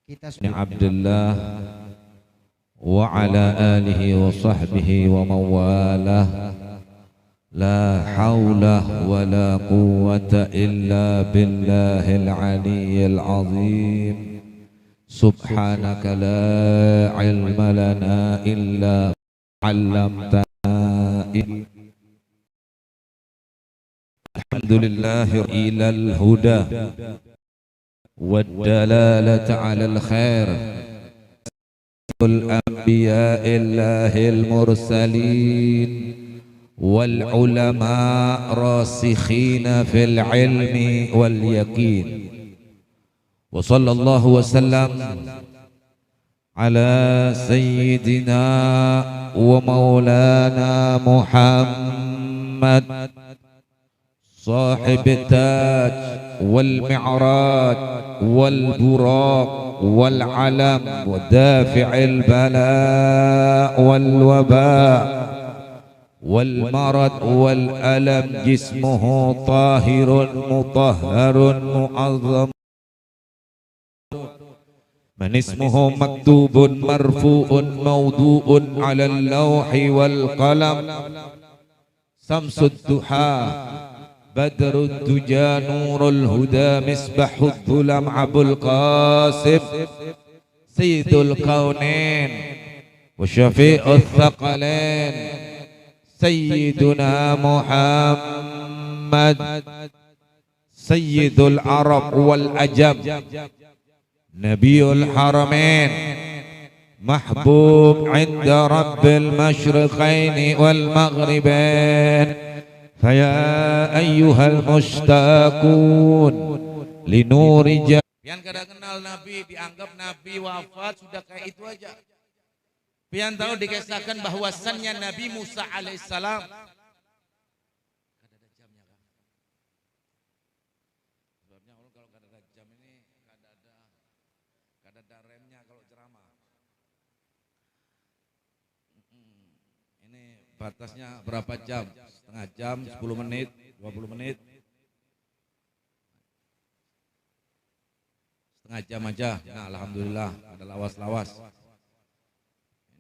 بن عبد الله وعلى آله وصحبه ومن والاه لا حول ولا قوة إلا بالله العلي العظيم سبحانك لا علم لنا إلا علمتنا الحمد لله إلى الهدى والدلالة على الخير الأنبياء الله المرسلين والعلماء راسخين في العلم واليقين وصلى الله وسلم على سيدنا ومولانا محمد صاحب التاج والمعراج والبراق والعلم ودافع البلاء والوباء والمرض والألم جسمه طاهر مطهر معظم من اسمه مكتوب مرفوع موضوع على اللوح والقلم شمس الضحى بدر الدجى نور الهدى مصباح الظلام أبو القاسم سيد الكونين وشفيع الثقلين سيدنا محمد سيد العرب والعجم نبي الحرمين محبوب عند رب المشرقين والمغربين فيا أيها المشتاقون لنور Pian kada kenal Nabi, dianggap Nabi wafat sudah kayak itu aja. Pian tahu dikisahkan bahwasannya Nabi Musa alaihissalam kada ada jamnya kan? Sebabnya kalau kada ada jam ini kada ada remnya kalau ceramah. Ini batasnya berapa jam? Setengah jam, 10 menit, 20 menit. Setengah jam aja. Nah, alhamdulillah ada lawas-lawas.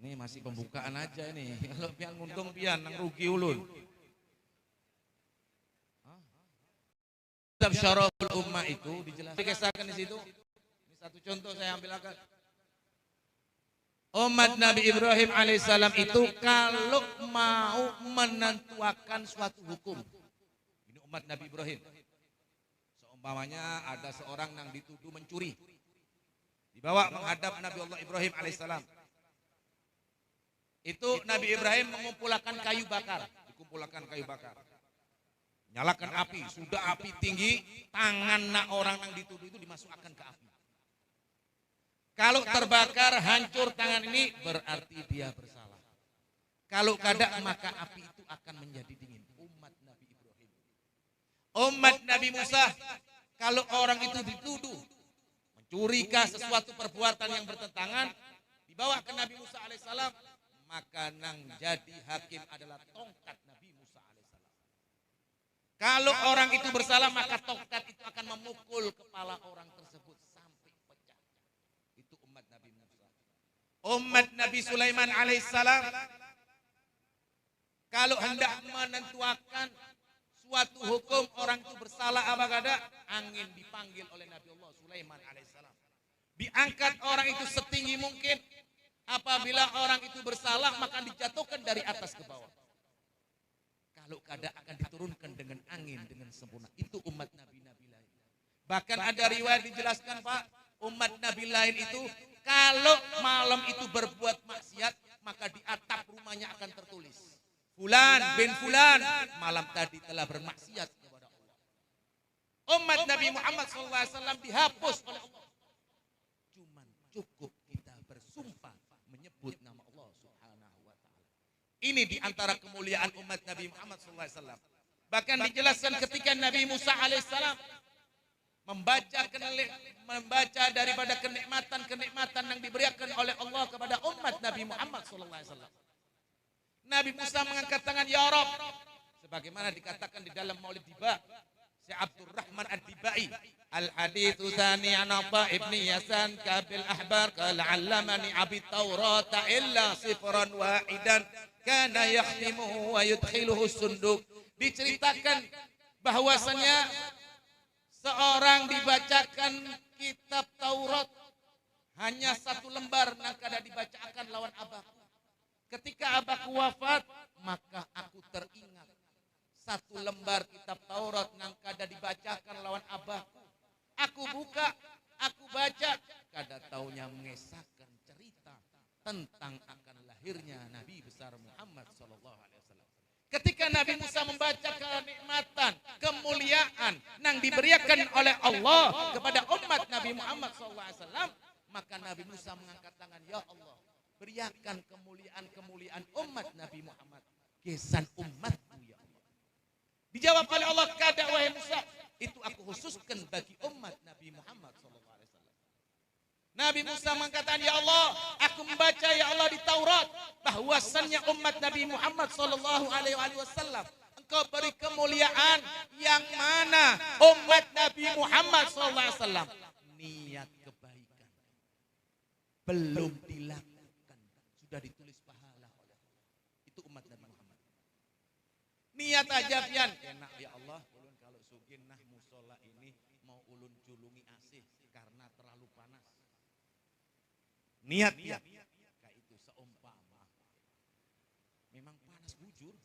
Ini masih pembukaan aja ini. Kalau pian nguntung pian nang rugi ulun. Kitab Syarahul Ummah itu dijelaskan dikisahkan di situ. Ini satu contoh saya ambilkan. Umat Nabi Ibrahim alaihissalam itu kalau mau menentukan suatu hukum, ini umat Nabi Ibrahim. Seumpamanya ada seorang yang dituduh mencuri, dibawa menghadap Nabi Allah Ibrahim alaihissalam. Itu Nabi Ibrahim mengumpulkan kayu bakar, nyalakan api, sudah api tinggi, tangan orang yang dituduh itu dimasukkan ke api. Kalau terbakar hancur tangan ini berarti dia bersalah. Kalau kada maka api itu akan menjadi dingin. Umat Nabi Ibrahim. Umat Nabi Musa kalau orang itu dituduh mencurikah sesuatu perbuatan yang bertentangan dibawa ke Nabi Musa alaihissalam maka nang jadi hakim adalah tongkat Nabi Musa alaihissalam. Kalau orang itu bersalah maka tongkat itu akan memukul kepala orang tersebut. Umat Nabi Sulaiman alaihissalam kalau hendak menentukan suatu hukum orang itu bersalah apa kada, angin dipanggil oleh Nabi Allah Sulaiman alaihissalam. Diangkat orang itu setinggi mungkin. Apabila orang itu bersalah maka dijatuhkan dari atas ke bawah. Kalau kada akan diturunkan dengan angin dengan sempurna. Itu umat Nabi-Nabi lain. Bahkan ada riwayat dijelaskan Pak, umat Nabi lain itu kalau malam itu berbuat maksiat, maka di atap rumahnya akan tertulis. Fulan bin Fulan, malam tadi telah bermaksiat kepada Allah. Umat Nabi Muhammad SAW dihapus oleh Allah. Cuman cukup kita bersumpah menyebut nama Allah Subhanahu wa Ta'ala. Ini diantara kemuliaan umat Nabi Muhammad SAW. Bahkan dijelaskan ketika Nabi Musa alaihissalam membaca daripada kenikmatan yang diberikan oleh Allah kepada umat Nabi Muhammad SAW. Nabi Musa mengangkat tangan, ya Rabb, sebagaimana dikatakan di dalam Maulid Tiba, Syekh Abdul Rahman Ad-Dibai. Al-haditsu tsani an Atha ibn Yasan kabil ahbar qala 'allamani abi Taurata illa sifran wahidan kana yakhtimuhu wa yudkhiluhu sunduk. Diceritakan bahwasanya seorang dibacakan kitab Taurat hanya satu lembar nang kada dibacakan lawan abahku. Ketika abahku wafat, maka aku teringat satu lembar kitab Taurat nang kada dibacakan lawan abahku. Aku buka, aku baca, kada taunya mengesahkan cerita tentang akan lahirnya Nabi besar Muhammad sallallahu alaihi wasallam. Ketika Nabi Musa membaca kenikmatan, kemuliaan nang diberikan oleh Allah kepada umat Nabi Muhammad sallallahu alaihi wasallam, maka Nabi Musa mengangkat tangan, ya Allah, beriakan kemuliaan-kemuliaan umat Nabi Muhammad, kesan umatku ya Allah. Dijawab oleh Allah, kada wahai Musa, itu aku khususkan bagi umat Nabi Muhammad sallallahu alaihi wasallam. Nabi Musa mengatakan, ya Allah, aku membaca ya Allah di Taurat bahwasannya umat Nabi Muhammad sallallahu alaihi wasallam engkau beri kemuliaan yang mana umat Nabi Muhammad sallallahu alaihi wasallam niat kebaikan belum dilakukan, sudah ditulis pahala oleh Allah. Itu umat Nabi Muhammad. Niat aja pian, enak ya Allah, ulun kalau sugih nah musola ini mau ulun julungi asih karena terlalu panas. Niat ya, kayak itu seumpama memang panas bujur.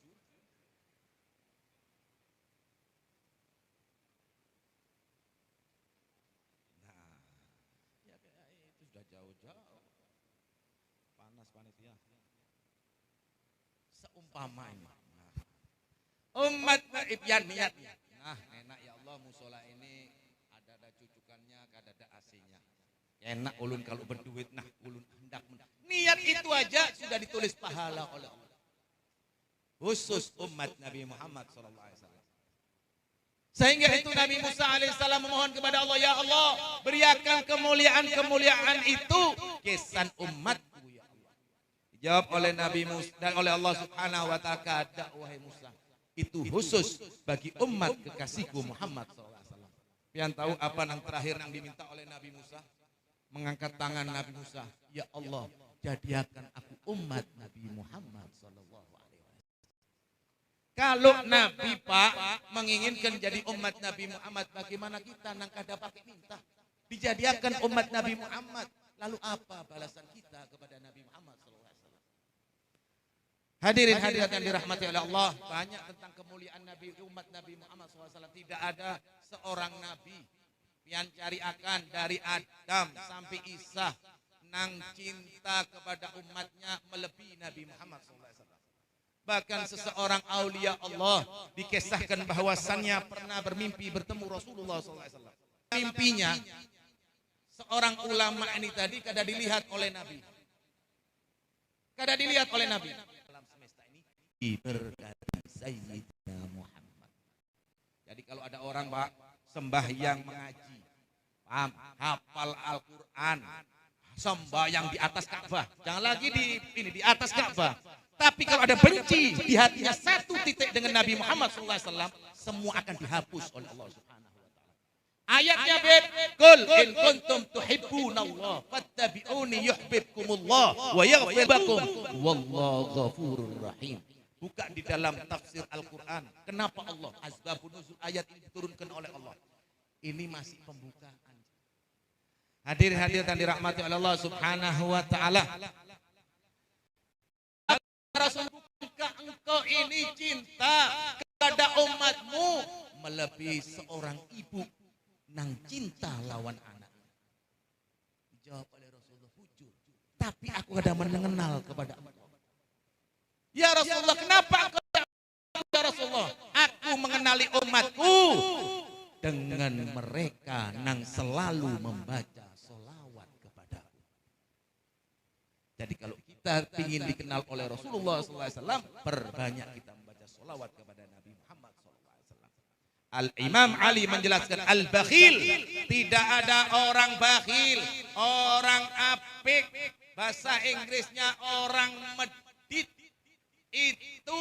Nah, ya kayak itu sudah jauh-jauh. Panas panitia. Seumpama ini. Nah, umat Ibyan niatnya. Nah, enak ya Allah musola ini ada cucukannya, ada AC-nya. Enak ulun kalau berduit, nah ulun hendak niat itu aja sudah ditulis pahala oleh Allah. Khusus umat Nabi Muhammad SAW. Sehingga itu Nabi Musa alaihissalam memohon kepada Allah, ya Allah, beriakan kemuliaan-kemuliaan itu kesan umatku ya Allah. Dijawab oleh Nabi Musa dan oleh Allah Subhanahu wa taala, wahai Musa, itu khusus bagi umat kekasihku Muhammad SAW. Pian tahu apa yang terakhir yang diminta oleh Nabi Musa? Mengangkat tangan Nabi Musa, ya Allah, jadikan aku umat Nabi Muhammad sallallahu alaihi wasallam. Kalau Nabi Pak menginginkan jadi umat Nabi Muhammad, bagaimana kita nang kada pakai minta? Dijadikan umat Nabi Muhammad, lalu apa balasan kita kepada Nabi Muhammad sallallahu alaihi wasallam? Hadirin hadirat yang dirahmati oleh Allah, banyak tentang kemuliaan Nabi umat Nabi Muhammad sallallahu alaihi wasallam. Tidak ada seorang nabi yang cari akan dari Adam sampai Isa nang cinta kepada umatnya melebihi Nabi Muhammad SAW. Bahkan seseorang aulia Allah dikisahkan bahwasannya pernah bermimpi bertemu Rasulullah SAW. Mimpinya seorang ulama ini tadi kada dilihat oleh Nabi. Kada dilihat oleh Nabi. Dalam semesta ini diberkati Sayyidina Muhammad. Jadi kalau ada orang Pak sembahyang mengaji, paham, hafal Al-Quran, sembahyang di atas Ka'bah, jangan lagi di atas Ka'bah. Tapi kalau ada benci di hatinya satu titik dengan Nabi Muhammad SAW, semua akan dihapus oleh Allah Subhanahu wa taala. Ayatnya beb, qul in kuntum tuhibbunallah fattabi'uni yuhibbukumullah wa yaghfir lakum wallahu ghafurur rahim. Buka di dalam tafsir Al-Quran. Kenapa Allah? Asbabun nuzul ayat ini diturunkan oleh Allah. Ini masih pembukaan. Hadir-hadir dan dirahmati oleh Allah Subhanahu wa taala. Rasul, bukankah engkau ini cinta kepada umatmu melebihi seorang ibu nang cinta lawan anak? Dijawab oleh Rasulullah, jujur. Tapi aku ada mengenal kepada Allah. Ya Rasulullah, kenapa engkau ya Rasulullah? Aku mengenali umatku dengan mereka nang selalu membaca solawat kepadaku. Jadi kalau kita ingin dikenal oleh Rasulullah SAW, perbanyak kita membaca solawat kepada Nabi Muhammad SAW. Al-Imam Ali menjelaskan, al-bakhil, tidak ada orang bakhil, orang apik, bahasa Inggrisnya orang medit, itu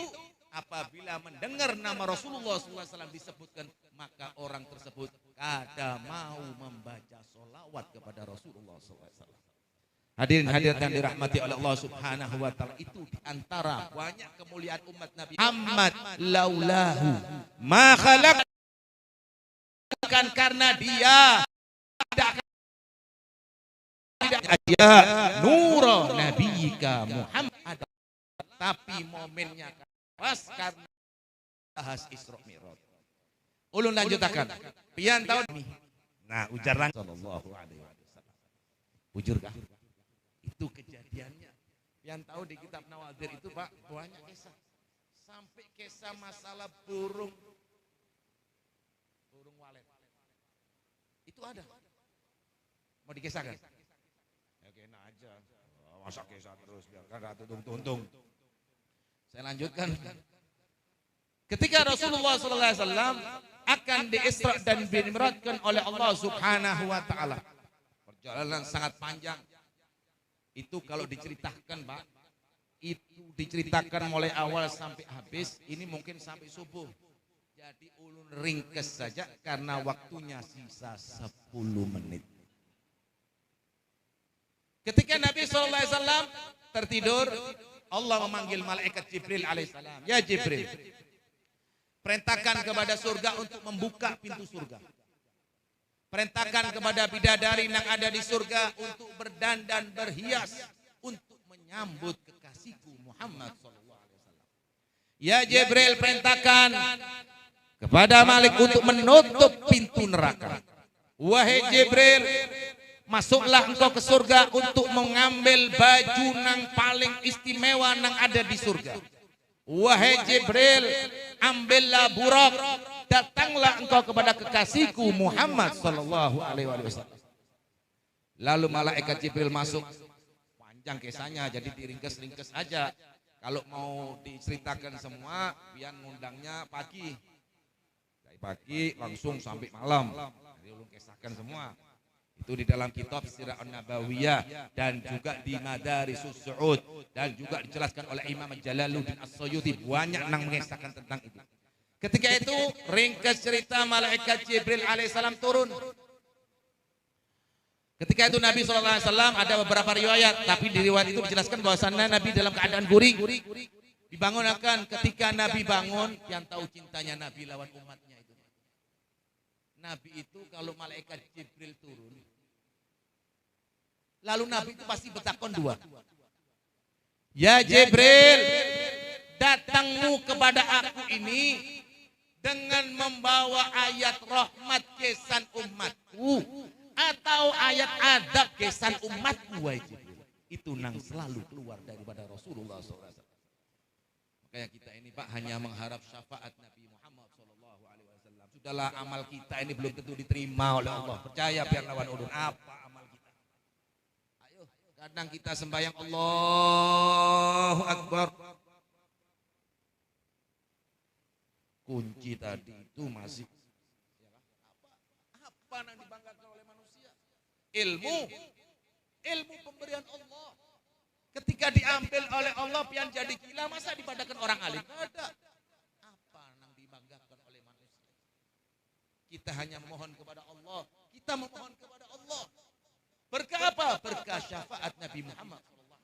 apabila mendengar nama Rasulullah SAW disebutkan maka orang tersebut kada mau membaca solawat kepada Rasulullah SAW. Hadirin hadirat yang dirahmati oleh Allah Subhanahu wa taala, itu diantara banyak kemuliaan umat Nabi Muhammad. Laulahu ma khalaq, bukan karena dia tidak ada nur nabiyika Muhammad, tapi momennya pas karena bahas Isra Mi'raj. Ulun lanjutakan. Pian tahu ini. Nah, ujar lang sallallahu alaihi wasallam. Ujur kah? Itu kejadiannya. Pian tahu di kitab Nawadir itu, Pak, banyak kisah. Sampai kisah masalah burung walet. Itu ada. Mau dikisahkan? Ya kena aja. Masa kisah terus biarkan ratu tuntung. Saya lanjutkan. Ketika Rasulullah SAW akan di-Isra dan di-Mi'rajkan oleh Allah Subhanahu wa taala. Perjalanan sangat panjang. Itu kalau diceritakan, Pak, itu diceritakan mulai awal sampai habis, ini mungkin sampai subuh. Jadi ulun ringkes saja karena waktunya sisa 10 menit. Ketika Nabi SAW tertidur, Allah memanggil malaikat Jibril alaihissalam. Ya Jibril, perintahkan kepada surga untuk membuka pintu surga. Perintahkan kepada bidadari yang ada di surga untuk berdandan berhias untuk menyambut kekasihku Muhammad SAW. Ya Jibril, perintahkan kepada Malik untuk menutup pintu neraka. Wahai Jibril, masuklah engkau ke surga untuk mengambil baju yang paling istimewa yang ada di surga. Wahai Jibril, ambillah buraq, datanglah engkau kepada kekasihku Muhammad sallallahu alaihi wasallam. Lalu malaikat Jibril masuk. Panjang kisahnya, jadi diringkes-ringkes aja. Kalau mau diceritakan semua, pian ngundangnya pagi. Dari pagi langsung sampai malam. Jadi ulun kisahkan semua. Itu di dalam kitab Sirah An-Nabawiyah dan juga di Madarisus Su'ud dan juga dijelaskan oleh Imam Jalaluddin As-Suyuti, banyak yang mengisahkan tentang itu. Ketika itu ringkas cerita malaikat Jibril alaihissalam turun. Ketika itu Nabi SAW ada beberapa riwayat, tapi di riwayat itu dijelaskan bahwasannya Nabi dalam keadaan guring. Dibangunkan ketika Nabi bangun, yang tahu cintanya Nabi lawan umatnya itu. Nabi itu kalau malaikat Jibril turun, lalu Nabi itu pasti bertakon dua. Ya Jibril, datangmu kepada aku ini dengan membawa ayat rahmat kesan umatku atau ayat adab kesan umatku, wahai Jibril. Itu nang selalu keluar daripada Rasulullah SAW. Makanya kita ini, Pak, hanya mengharap syafaat Nabi Muhammad SAW. Sudahlah, amal kita ini belum tentu diterima oleh Allah. Percaya biar lawan ulun. Apa amal kita? Ayo, kadang kita sembahyang Allahu Akbar. Kunci tadi itu masih apa yang dibanggakan oleh manusia? Ilmu pemberian Allah. Ketika diambil oleh Allah pian jadi gila, masa dibanggakan orang alim? Ada. Apa yang dibanggakan oleh manusia? Kita hanya memohon kepada Allah. Kita memohon kepada Allah. Berkah apa? Berkah syafaat Nabi Muhammad SAW.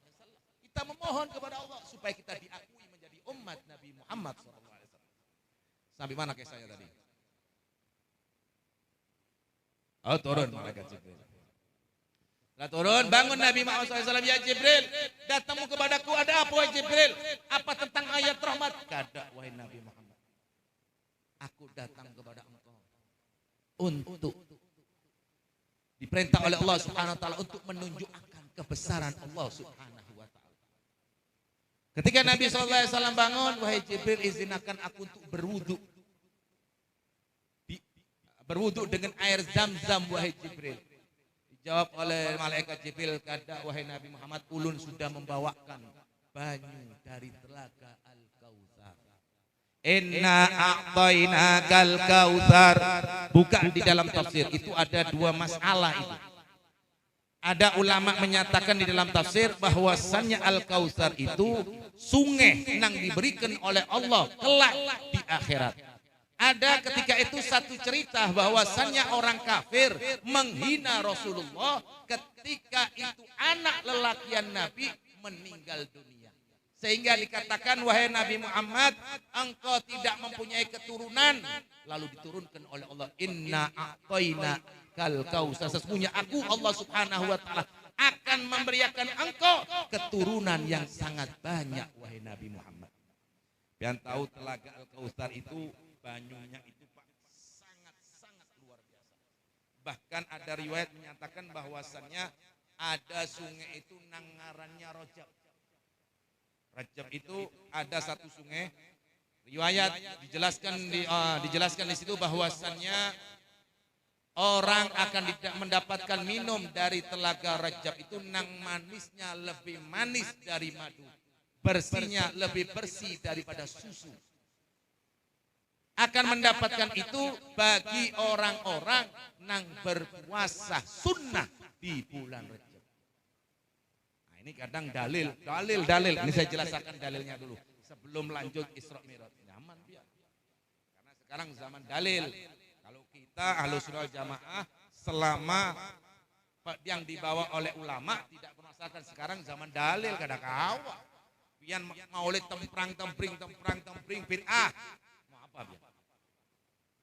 Kita memohon kepada Allah supaya kita diakui menjadi umat Nabi Muhammad SAW. Sampai mana kisahnya tadi? Oh, turun malaikat Jibril. Lah turun, bangun Nabi Muhammad SAW. Ya Jibril, datangmu kepadaku, ada apa wahai Jibril? Apa tentang ayat rahmat? Kada wahai Nabi Muhammad. Aku datang kepada engkau untuk diperintah oleh Allah Subhanahu wa taala untuk menunjukkan kebesaran Allah Subhanahu wa taala. Ketika Nabi SAW bangun, wahai Jibril, izinkan aku untuk berwudu. Berwudu dengan air Zam-Zam, wahai Jibril. Dijawab oleh malaikat Jibril, kada wahai Nabi Muhammad, ulun sudah membawakan banyu dari telaga Al-Kautsar. Inna a'tainakal kautsar. Bukan di dalam tafsir, itu ada dua masalah itu. Ada ulama menyatakan di dalam tafsir bahwasannya Al-Kautsar itu sungai yang diberikan oleh Allah kelak di akhirat. Ada ketika itu satu cerita bahwasannya orang kafir menghina Rasulullah ketika itu anak lelakian Nabi meninggal dunia. Sehingga dikatakan, wahai Nabi Muhammad, engkau tidak mempunyai keturunan. Lalu diturunkan oleh Allah, inna a'tayna kal kausar. Sesungguhnya aku Allah Subhanahu wa taala akan memberikan engkau keturunan yang sangat banyak, wahai Nabi Muhammad. Yang tahu telaga Al-Kautsar itu banyunya itu Pak sangat luar biasa. Bahkan ada riwayat menyatakan bahwasannya ada sungai itu nangarannya Rajab. Rajab itu ada satu sungai. Riwayat dijelaskan di situ bahwasannya orang akan mendapatkan minum dari telaga Rajab itu nang manisnya lebih manis dari madu. Bersihnya lebih bersih daripada susu. Akan mendapatkan itu bagi orang-orang yang berpuasa sunnah di bulan Rajab. Nah, ini kadang dalil. Ini saya jelaskan dalilnya dulu sebelum lanjut Isra Mi'raj. Zaman biar. Karena sekarang zaman dalil. Kalau kita Ahlus Sunnah wal Jamaah selama yang dibawa oleh ulama tidak permasalahkan, sekarang zaman dalil kada kawa. Pian maulid temprang-tempring bid'ah. Mau apa biar?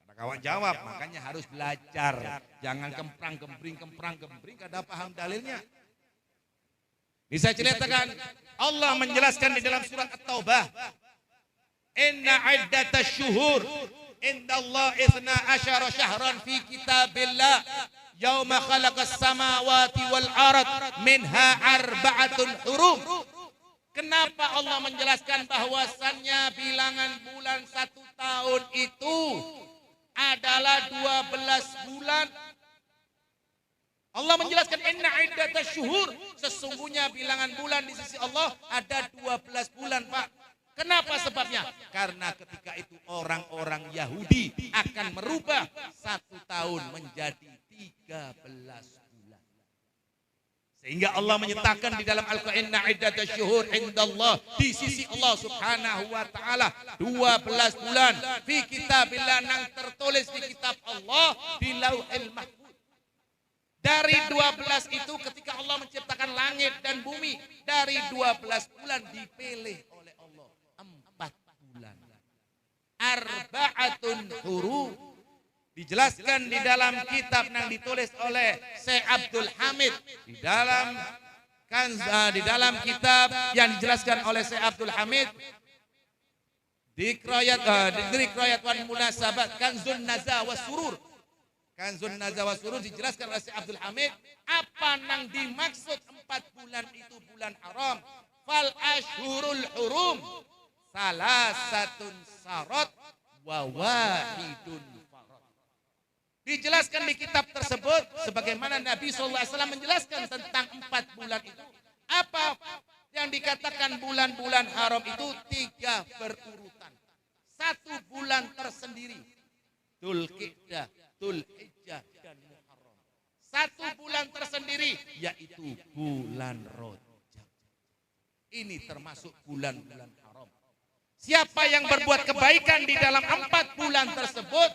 Kada kawan jawab, makanya harus belajar. Jangan kemprang-kempring kada paham dalilnya. Bisa ceritakan Allah menjelaskan di dalam surat At-Taubah. Inna iddatash syuhur indallah 12 syahran fi kitabillah yauma khalaqas samawati wal ard minha arba'atun hurum. Kenapa Allah menjelaskan bahwasannya bilangan bulan 1 tahun itu adalah 12 bulan? Allah menjelaskan inna iddatash syuhur, sesungguhnya bilangan bulan di sisi Allah ada 12 bulan, Pak. Kenapa sebabnya? Karena ketika itu orang-orang Yahudi akan merubah 1 tahun menjadi 13 bulan. Sehingga Allah menyatakan di dalam Al-Quran, inna iddatash syuhur indallah, di sisi Allah Subhanahu wa taala 12 bulan fi kitabillah, yang tertulis di kitab Allah di Lauhil Mahfuz. Dari 12 itu ketika Allah menciptakan langit dan bumi, dari 12 bulan dipilih oleh Allah 4 bulan. Arba'atun hurum. Dijelaskan di dalam kitab yang ditulis oleh Syekh Abdul Hamid di dalam kitab yang dijelaskan oleh Syekh Abdul Hamid Dikroyat wan munasabat Kanzun Naza wa Surur. Kanzun Naza wa Surur dijelaskan oleh Syekh Abdul Hamid apa yang dimaksud 4 bulan itu bulan haram. Fal ashhurul hurum salasatun sarat wa wahidun. Dijelaskan di kitab tersebut sebagaimana Nabi SAW menjelaskan tentang 4 bulan itu. Apa yang dikatakan bulan-bulan haram itu 3 berurutan. 1 bulan tersendiri. Dzulqa'dah, Dzulhijjah dan Muharram. 1 bulan tersendiri yaitu bulan Rajab. Ini termasuk bulan-bulan haram. Siapa yang berbuat kebaikan di dalam 4 bulan tersebut,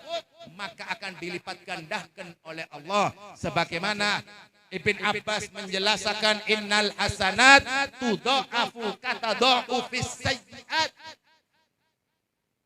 maka akan dilipat gandakan oleh Allah. Sebagaimana Ibn Abbas menjelaskan, innal hasanat tudha'afu katadha'u fis sayyi'at.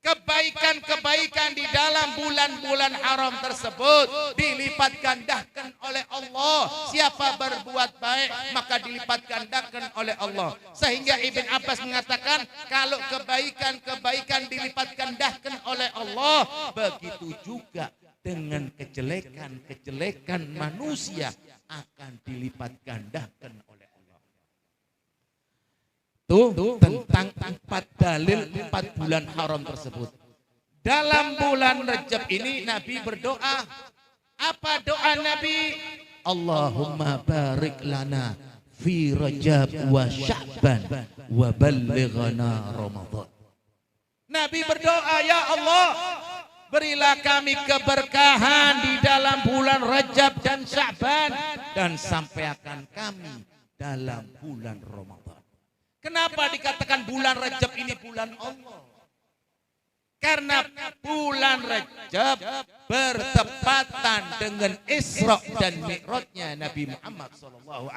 Kebaikan-kebaikan di dalam bulan-bulan haram tersebut dilipat gandakan oleh Allah. Siapa berbuat baik maka dilipat gandakan oleh Allah. Sehingga Ibn Abbas mengatakan kalau kebaikan-kebaikan dilipat gandakan oleh Allah, begitu juga dengan kejelekan-kejelekan manusia akan dilipat gandakan oleh Allah. Tuh tentang 4 dalil 4 bulan haram tersebut. Dalam bulan Rajab ini Nabi berdoa. Apa doa Nabi? Allahumma barik lana fi Rajab wa Sya'ban wa ballighna Ramadan. Nabi berdoa, ya Allah, berilah kami keberkahan di dalam bulan Rajab dan Sya'ban dan sampaikan kami dalam bulan Ramadan. Kenapa dikatakan bulan Rajab ini bulan Allah? Karena bulan Rajab bertepatan dengan Isra dan Mi'rajnya Nabi Muhammad SAW.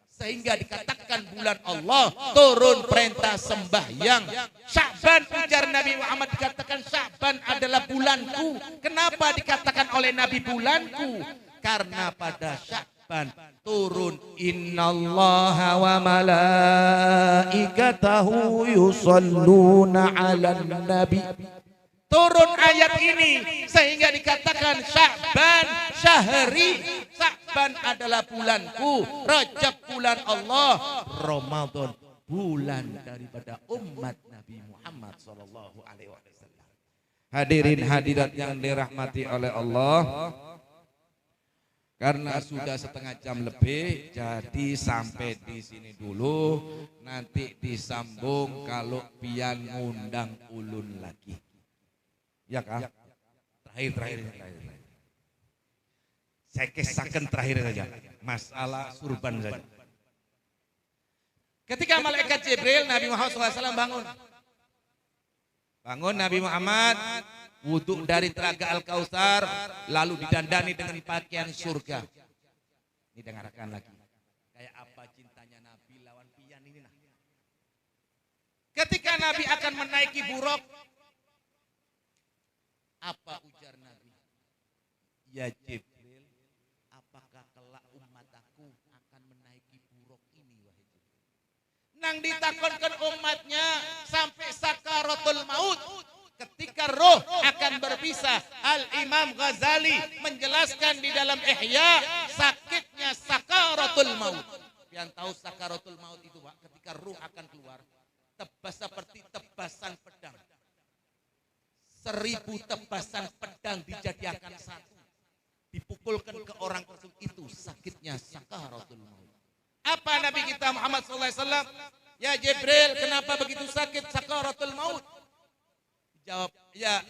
Sehingga dikatakan bulan Allah turun perintah sembahyang. Sya'ban, ujar Nabi Muhammad, dikatakan Sya'ban adalah bulanku. Kenapa dikatakan oleh Nabi bulanku? Karena pada Sya'ban turun innallaha wa malaikatahu yusalluna 'alan nabi. Turun ayat ini sehingga dikatakan Sya'ban syahri. Sya'ban adalah bulanku, Rajab bulan Allah, Ramadan bulan daripada umat Nabi Muhammad sallallahu alaihi wasallam. Hadirin hadirat yang dirahmati oleh Allah, karena sudah setengah jam lebih, jadi sampai di sini dulu. Nanti disambung kalau pian ngundang ulun lagi. Ya kan? Terakhir. Saya kisahkan terakhir saja. Masalah surban saja. Ketika malaikat Jibril, Nabi Muhammad SAW bangun. Bangun Nabi Muhammad, wudhu dari telaga Al-Kautsar, lalu didandani dengan pakaian surga. Ini dengarkan lagi. Kayak apa cintanya Nabi lawan pian ini nah. Ketika Nabi akan menaiki buruk, apa ujar Nabi? Ya Jibril, apakah kelak umat aku akan menaiki buruk ini wahai Jibril? Nang ditakonkan umatnya sampai sakaratul maut. Ketika roh akan berpisah, Al-Imam Ghazali menjelaskan di dalam Ihya sakitnya sakaratul maut. Yang tahu sakaratul maut itu Pak, ketika roh akan keluar, tebas seperti tebasan pedang. 1000 tebasan pedang dijadikan satu, dipukulkan ke orang tersebut, itu sakitnya sakaratul maut. Apa Nabi kita Muhammad SAW? Ya Jibril, kenapa begitu sakit sakaratul maut?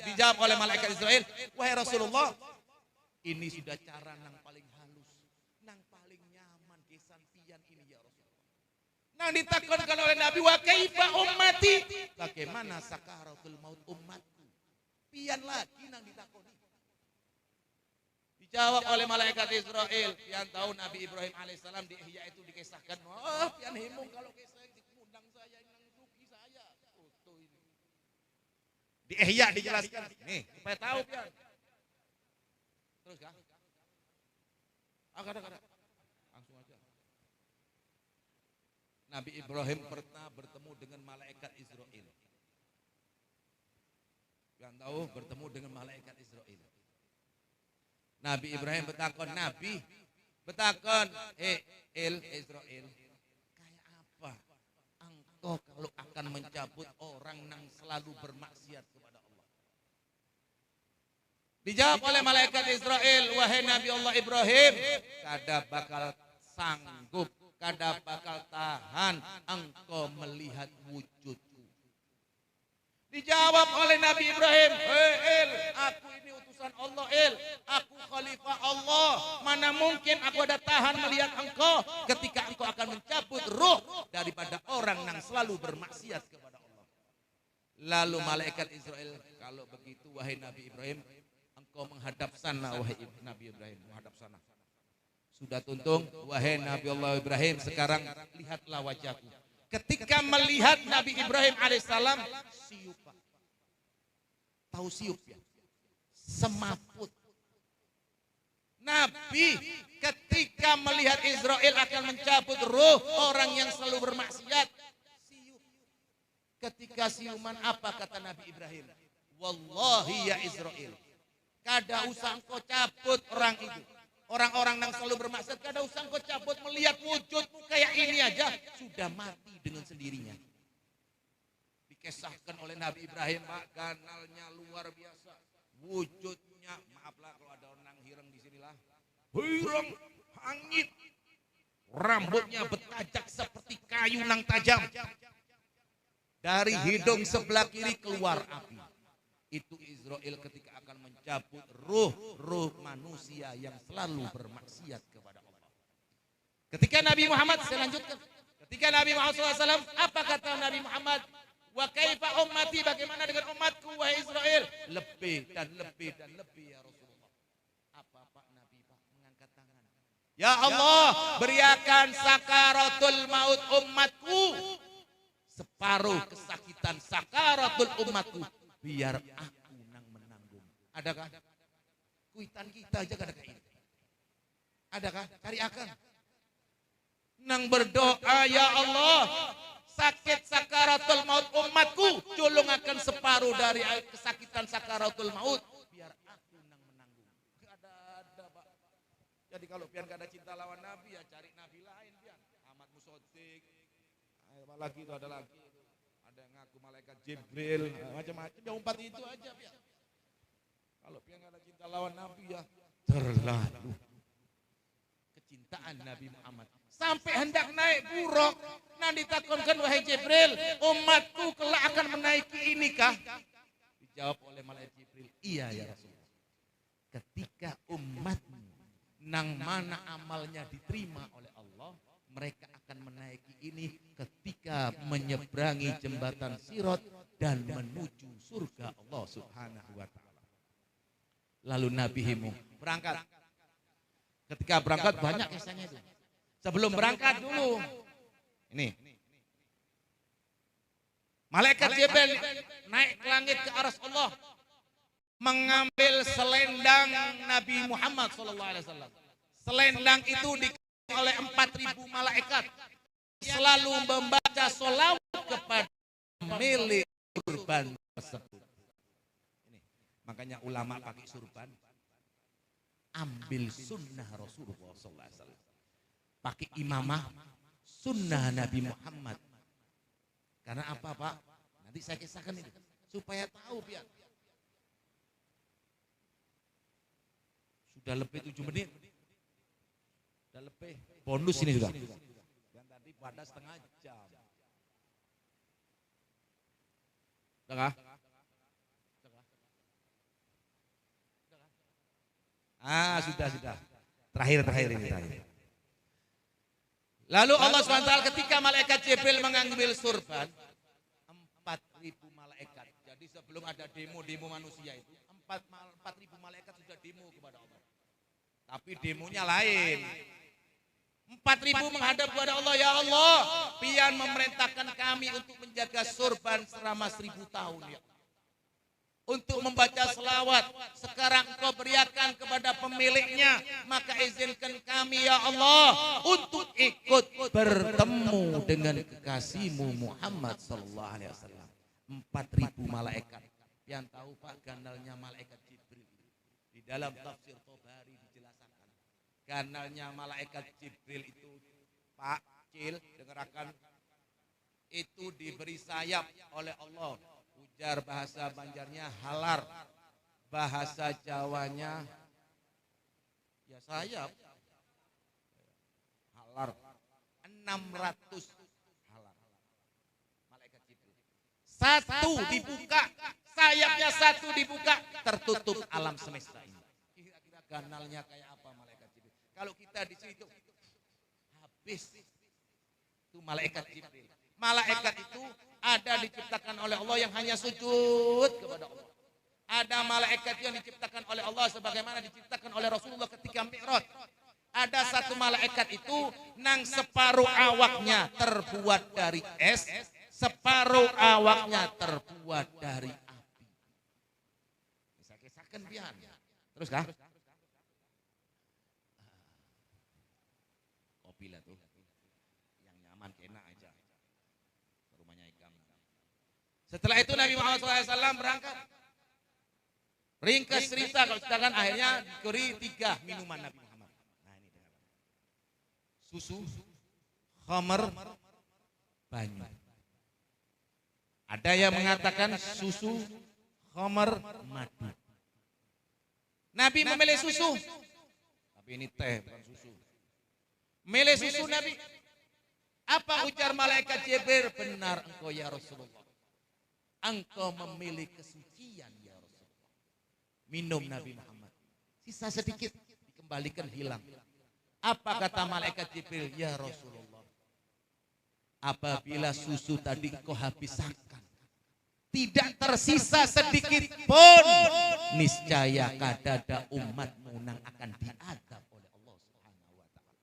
Dijawab oleh malaikat Israel, wahai Rasulullah, ini sudah cara nang paling halus, nang paling nyaman kesan pian ini ya Rasulullah. Nang ditakutkan oleh Nabi, wa kaifa ummati? Bagaimana sakaratul maut umatku? Pian lagi nang ditakoni. Dijawab oleh malaikat Israel, pian tahu Nabi Ibrahim alaihissalam di Ihya itu dikisahkan, wah pian himung kalau kisah diundang saya nang rugi saya. Di Ihya dijelaskan, nih supaya tahu pian. Terus kan? Kada. Langsung aja. Nabi Ibrahim pernah bertemu dengan malaikat Israel. Yang tahu bertemu dengan malaikat Israel. Nabi Ibrahim betakon, Israel, kayak apa engkau kalau akan mencabut orang yang selalu bermaksiat kepada Allah? Dijawab oleh malaikat Israel, wahai Nabi Allah Ibrahim, kada bakal sanggup, kada bakal tahan engkau melihat wujudku. Dijawab oleh Nabi Ibrahim, aku ini utusan Allah, aku khalifah Allah, mana mungkin aku ada tahan melihat engkau ketika engkau akan mencabut ruh daripada orang yang selalu bermaksiat kepada Allah. Lalu malaikat Israel, kalau begitu wahai Nabi Ibrahim, engkau menghadap sana wahai Nabi Ibrahim, menghadap sana. Sudah tuntung, wahai Nabi Allah Ibrahim, sekarang lihatlah wajahku. Ketika melihat Nabi Ibrahim alaihissalam, siup Pak. Tahu siup ya? Semaput. Nabi ketika melihat Israel akan mencabut ruh orang yang selalu bermaksiat, siup. Ketika siuman apa kata Nabi Ibrahim? Wallahi ya Israel, kada usah engkau cabut orang itu. Orang-orang yang selalu bermaksud, kada usah engkau cabut, melihat wujudmu kayak ini aja sudah mati dengan sendirinya. Dikisahkan oleh Nabi Ibrahim, Pak, ganalnya luar biasa. Wujudnya, maaflah kalau ada orang hirang di sinilah. Hirang, hangit. Rambutnya bertajak seperti kayu nang tajam. Dari hidung sebelah kiri keluar api. Itu Israel ketika akan mencabut ruh manusia yang selalu bermaksiat kepada Allah. Ketika Nabi Muhammad, saya lanjutkan. Ketika Nabi Muhammad SAW, apa kata Nabi Muhammad? Wa kaifa ummati, bagaimana dengan umatku wahai Israel? Lebih dan lebih dan lebih ya Rasulullah. Apa Pak Nabi Pak mengangkat tangan? Ya Allah, berikan sakaratul maut umatku. Separuh kesakitan sakaratul umatku, biar aku nang menanggung. Adakah? Kuitan kita aja kadang kayak ini. Adakah? Cari akan. Nang berdoa, ya Allah, sakit sakaratul maut umatku, culungakan separuh dari kesakitan sakaratul maut, biar aku nang menanggung. Gak ada Pak. Jadi kalau pian gak ada cinta lawan Nabi, ya cari Nabi lain pian. Ahmad Musodik, apalagi itu ada lagi. Ada yang ngaku malaikat Jibril, macam-macam. Ya umpat itu aja pian. Kalau pian gak ada cinta lawan Nabi, ya terlalu. Kecintaan Nabi Muhammad sampai hendak naik buruk, nanti ditakonkan wahai Jibril, umatku kelak akan menaiki inikah? Dijawab oleh malaikat Jibril, iya ya Rasulullah. Ketika umat nang mana amalnya diterima oleh Allah, mereka akan menaiki ini ketika menyeberangi jembatan Sirat dan menuju surga Allah Subhanahu wa taala. Lalu Nabi Himu berangkat. Ketika berangkat banyak kisahnya itu. Sebelum berangkat dulu. Ini. Malaikat Jibril naik ke langit ke aras Allah. Mengambil selendang Nabi Muhammad SAW. Selendang itu dikasih oleh 4.000 malaikat. Selalu membaca sholawat kepada milik surban tersebut. Ini. Makanya ulama pakai surban. Ambil sunnah Rasulullah SAW. Pakai imamah sunnah Nabi Muhammad. Karena apa Pak? Nanti saya kisahkan ini. Supaya tahu biar. Sudah lebih 7 menit. Sudah lebih. Bonus ini sudah. Dan tadi pada setengah jam. Sudah kah? Sudah. Terakhir ini. Lalu Allah SWT ketika malaikat Jibril mengambil surban, 4.000 malaikat. Jadi sebelum ada demo manusia itu, 4.000 malaikat sudah demo kepada Allah. Tapi demonya lain. 4.000 menghadap kepada Allah, ya Allah, pian memerintahkan kami untuk menjaga surban selama 1.000 tahun ya. Untuk membaca selawat, sekarang Engkau berikan kepada pemiliknya, maka izinkan kami ya Allah untuk ikut bertemu dengan kekasihmu Muhammad sallallahu alaihi wasallam. 4.000 malaikat. Yang tahu Pak ganalnya malaikat Jibril. Di dalam tafsir Tobari dijelaskan. Ganalnya malaikat Jibril itu Pak Cil, dengarkan, itu diberi sayap oleh Allah. Ujar bahasa Banjarnya halar, bahasa Jawanya ya sayap. Halar 600 halar. Malaikat Jibril. Satu dibuka, sayapnya satu dibuka, tertutup alam semesta ini. Kira-kira ganalnya kayak apa malaikat Jibril? Kalau kita di situ habis itu malaikat Jibril. Malaikat itu ada diciptakan oleh Allah yang hanya sujud kepada Allah. Ada malaikat yang diciptakan oleh Allah sebagaimana diciptakan oleh Rasulullah ketika Mi'raj. Ada satu malaikat itu nang separuh awaknya terbuat dari es, separuh awaknya terbuat dari api. Bisa kisahkan pian. Terus kah? Kopi lah tuh. Yang nyaman kena aja. Setelah itu Nabi Muhammad SAW berangkat. Ringkas cerita kalau sedangkan akhirnya diberi 3 minuman Nabi Muhammad. Nah ini dengar. Susu, khamar, banyu. Ada yang mengatakan susu, khamar, madu. Nabi memilih susu. Tapi ini teh bukan susu. Memilih susu Nabi. Apa ujar malaikat Jibril? Benar engkau ya Rasulullah. Engkau memilih kesucian ya Rasulullah. Minum Nabi Muhammad. Sisa sedikit dikembalikan hilang. Apa kata malaikat Jibril? Ya Rasulullah. Apabila susu tadi engkau habiskan, tidak tersisa sedikit pun, niscaya kadada umatmu nang akan diadab oleh Allah Subhanahu wa taala.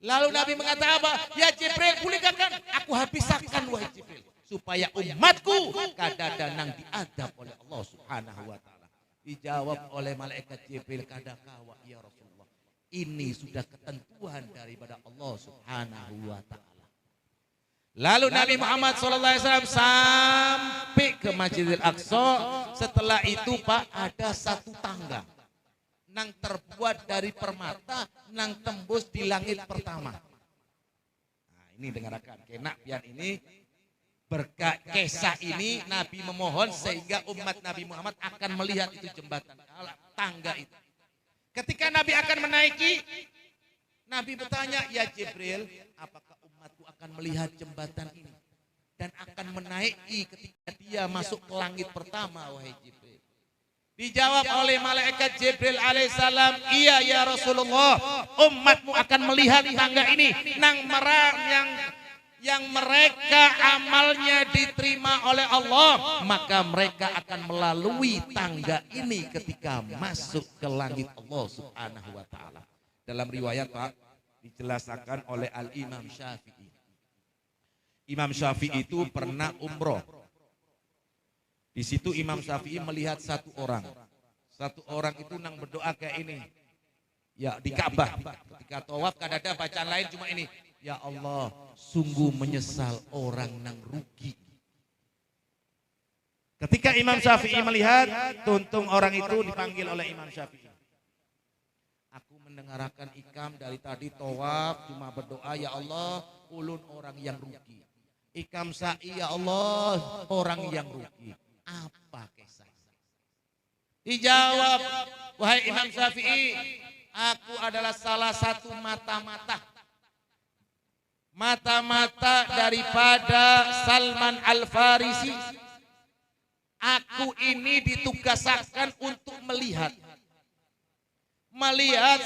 Lalu Nabi mengatakan apa? Ya Jibril, kulikakan, aku habiskan wahai Jibril, supaya umatku kadada nang diadab oleh Allah Subhanahu wa taala. Dijawab oleh malaikat Jibril, kadakawa ya Rasulullah, ini sudah ketentuan daripada Allah Subhanahu wa taala. Lalu Nabi Muhammad SAW sampai ke Masjidil Aqsa. Setelah itu Pak, ada satu tangga nang terbuat dari permata nang tembus di langit pertama. Nah, ini dengarkan, kena pian ini berkat kisah ini Nabi memohon sehingga umat Nabi Muhammad akan melihat itu jembatan tangga itu. Ketika Nabi akan menaiki, Nabi bertanya, ya Jibril, apakah umatku akan melihat jembatan ini dan akan menaiki ketika dia masuk ke langit pertama, wahai Jibril? Dijawab oleh malaikat Jibril alaihissalam, iya ya Rasulullah, umatmu akan melihat tangga ini yang mereka amalnya diterima oleh Allah, maka mereka akan melalui tangga ini ketika masuk ke langit Allah Subhanahu wa taala. Dalam riwayat Pak dijelaskan oleh Al-Imam Syafi'i. Imam Syafi'i itu pernah umroh. Di situ Imam Syafi'i melihat satu orang. Satu orang itu nang berdoa kayak ini. Ya di Ka'bah. Ketika tawaf kadang-kadang bacaan lain cuma ini. Ya Allah, sungguh menyesal orang nang rugi. Ketika Imam Syafi'i melihat, tuntung orang itu dipanggil oleh Imam Syafi'i. Aku mendengarkan ikam dari tadi tawaf cuma berdoa, ya Allah, ulun orang yang rugi. Ikam sa'i, ya Allah, orang yang rugi. Apa kisahnya? Dijawab, wahai Imam Syafi'i, aku adalah salah satu mata-mata daripada Salman Al-Farisi. Aku ini ditugaskan untuk melihat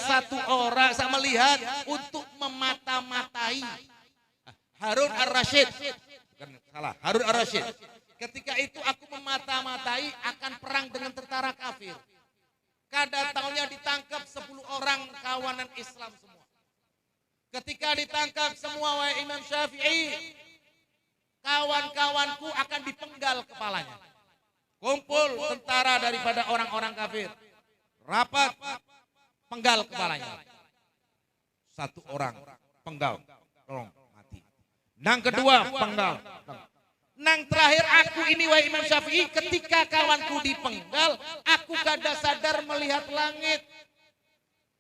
satu orang, saya melihat untuk memata-matai Harun Ar-Rasyid. Bukan salah, Harun Ar-Rasyid. Ketika itu aku memata-matai akan perang dengan tentara kafir. Kada tahunnya ditangkap 10 orang kawanan Islam semua. Ketika ditangkap semua, wahai Imam Syafi'i, kawan-kawanku akan dipenggal kepalanya. Kumpul tentara daripada orang-orang kafir. Rapat, penggal kepalanya. Satu orang penggal, tolong mati. Nang kedua penggal. Nang terakhir aku ini, wahai Imam Syafi'i, ketika kawanku dipenggal, aku kada sadar melihat langit.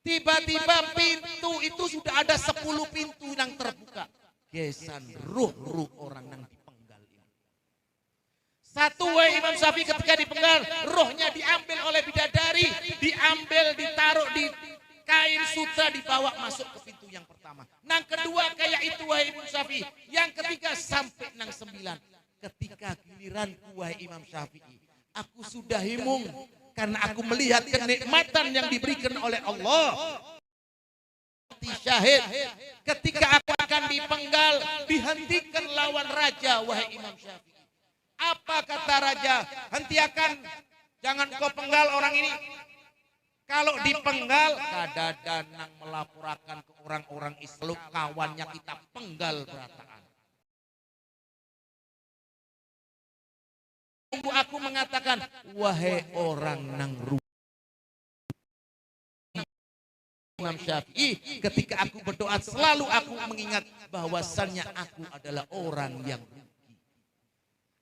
Tiba-tiba pintu itu sudah ada 10 pintu yang terbuka. Gesan ruh orang yang dipenggal ini. Satu, wahai Imam Syafi'i, ketika dipenggal, rohnya diambil oleh bidadari, diambil, ditaruh di kain sutra, dibawa masuk ke pintu yang pertama. Nang kedua kayak itu, wahai Imam Syafi'i. Yang ketiga sampai nang 9. Ketika giliranku, wahai Imam Syafi'i, aku sudah himung karena aku melihat kenikmatan yang diberikan oleh Allah. Syahid, ketika aku akan dipenggal, dihentikan lawan raja, wahai Imam Syafi'i. Apa kata raja? Hentikan, jangan kau penggal orang ini. Kalau dipenggal, kadang nang melaporkan ke orang-orang Islam, kawannya kita penggal berataan. Aku mengatakan, wahai orang nang rugi. Imam Syafi'i, ketika aku berdoa selalu aku mengingat bahwasannya aku adalah orang yang rugi.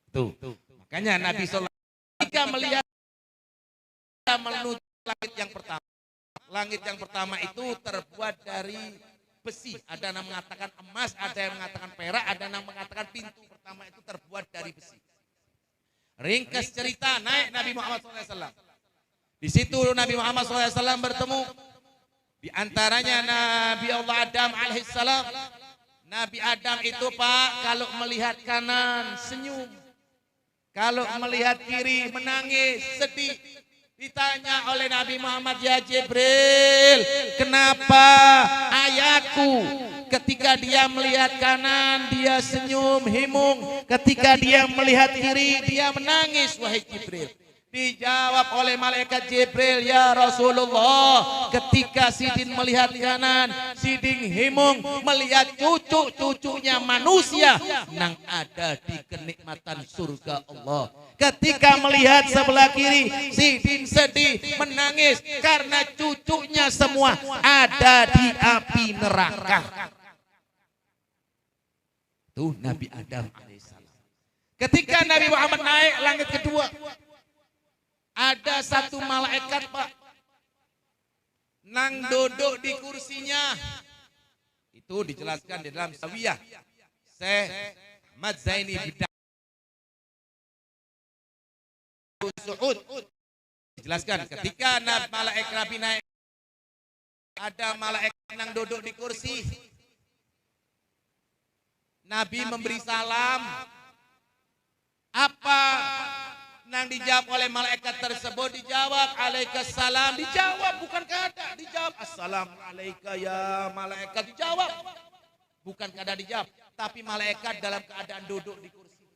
Tuh. Makanya Nabi SAW ketika melihat menuju langit yang pertama. Langit yang pertama itu terbuat dari besi. Ada yang mengatakan emas, ada yang mengatakan perak, ada yang mengatakan pintu pertama itu terbuat dari besi. Ringkas cerita, naik Nabi Muhammad SAW. Di situ Nabi Muhammad SAW bertemu. Di antaranya Nabi Allah Adam alaihissalam. Nabi Adam itu Pak, kalau melihat kanan senyum. Kalau melihat kiri menangis, sedih. Ditanya oleh Nabi Muhammad, ya Jibril, kenapa ayahku Ketika dia melihat kanan, dia senyum, himung. Ketika dia melihat kiri, dia menangis, wahai Jibril. Dijawab oleh malaikat Jibril, ya Rasulullah, ketika Sidin melihat kanan, Sidin himung melihat cucu-cucunya manusia nang ada di kenikmatan surga Allah. Ketika melihat sebelah kiri, Sidin sedih, menangis karena cucunya semua ada di api neraka. Tuh Nabi Adam alaihissalam. Ketika Nabi Muhammad naik langit kedua, ada satu malaikat, Pak, nang duduk di kursinya. Itu dijelaskan di dalam Sawiyah Syekh Ahmad Zaini Bid'ah Su'ud. Dijelaskan ketika malaikat Nabi naik, ada malaikat nang duduk di kursi. Nabi memberi salam. Apa nang dijawab oleh malaikat tersebut? Dijawab alaikassalam. Dijawab, bukan kada, dijawab assalamualaikum ya malaikat. Dijawab, bukan kada dijawab, tapi malaikat dalam keadaan duduk di kursi.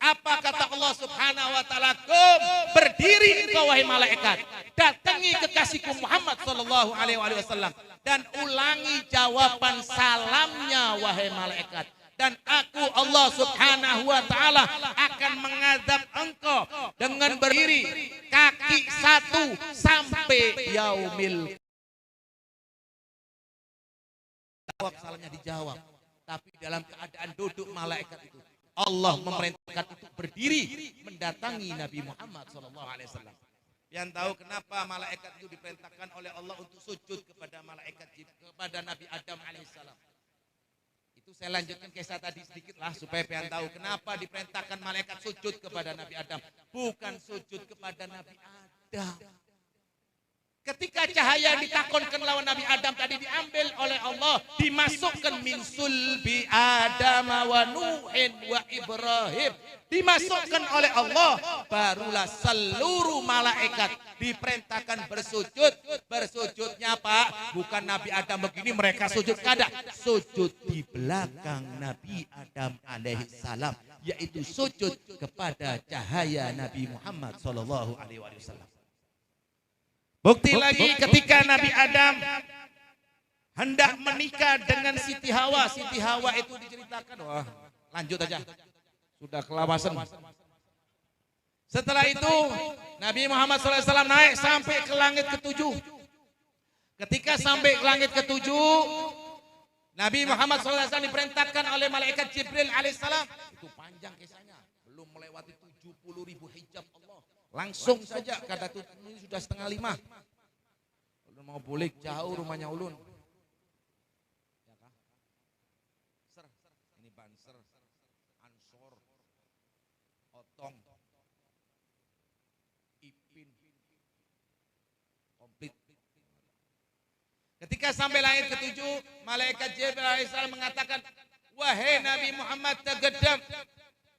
Apa kata Allah Subhanahu wa taala? Kum, berdiri engkau wahai malaikat, datangi kekasihku Muhammad sallallahu alaihi wasallam dan ulangi jawaban salamnya wahai malaikat. Dan aku Allah Subhanahu wa ta'ala akan mengazab engkau dengan berdiri kaki satu sampai yaumil. Jawab salahnya dijawab, tapi dalam keadaan duduk malaikat itu Allah memerintahkan untuk berdiri mendatangi Nabi Muhammad SAW. Yang tahu kenapa malaikat itu diperintahkan oleh Allah untuk sujud kepada kepada Nabi Adam alaihissalam. Itu saya lanjutkan kisah tadi sedikit lah supaya pian tahu kenapa diperintahkan malaikat sujud kepada Nabi Adam, bukan sujud kepada Nabi Adam. Ketika cahaya ditakonkan lawan Nabi Adam tadi diambil oleh Allah, dimasukkan min sulbi Adam wa Nuhin wa Ibrahim, dimasukkan oleh Allah, barulah seluruh malaikat diperintahkan bersujud. Bersujudnya Pak, bukan Nabi Adam begini mereka sujud, kada, sujud di belakang Nabi Adam alaihissalam, yaitu sujud kepada cahaya Nabi Muhammad sallallahu alaihi wasallam. Bukti lagi ketika Nabi Adam hendak menikah dengan Siti Hawa. Siti Hawa itu diceritakan, wah lanjut aja, sudah kelawasan. Setelah itu Nabi Muhammad SAW naik sampai ke langit ketujuh. Ketika sampai ke langit ketujuh, Nabi Muhammad SAW diperintahkan oleh malaikat Jibril alaihissalam. Itu panjang kisahnya, belum melewati 70.000 hijab Allah. Langsung saja kata ini sudah 4:30. Ulun mau bulik jauh rumahnya ulun. Ya kah? Ser, ini Banser, Ansor, Otong, Ipin, komplit. Ketika sampai langit ketujuh, malaikat Jibril alaihissalam mengatakan, wahai Nabi Muhammad tegedam.